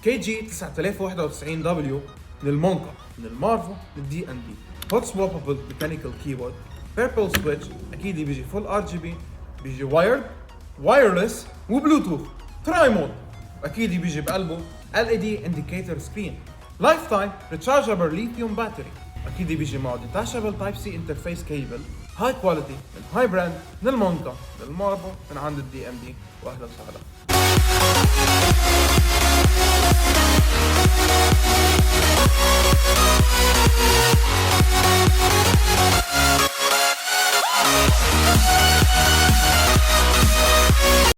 كي جي 9091 دبليو من المونكا، من المارفو، من دي ان دي. هوت سواببل ميكانيكال كيبورد، بيربل سويتش، اكيد بيجي فول ار جي بي، بيجي وايرد، وايرلس وبلوتوث، تراي مود، اكيد بيجي بقلبه ال اي دي انديكيتور سكرين، لايف تايم ريتشارجبل ليثيوم باتري، اكيد بيجي معه ديتاشبل تايب سي انترفيس كيبل، هاي كواليتي من هاي براند، من المونكا، من المارفو، من عند الدي ام دي. واهلا وسهلا.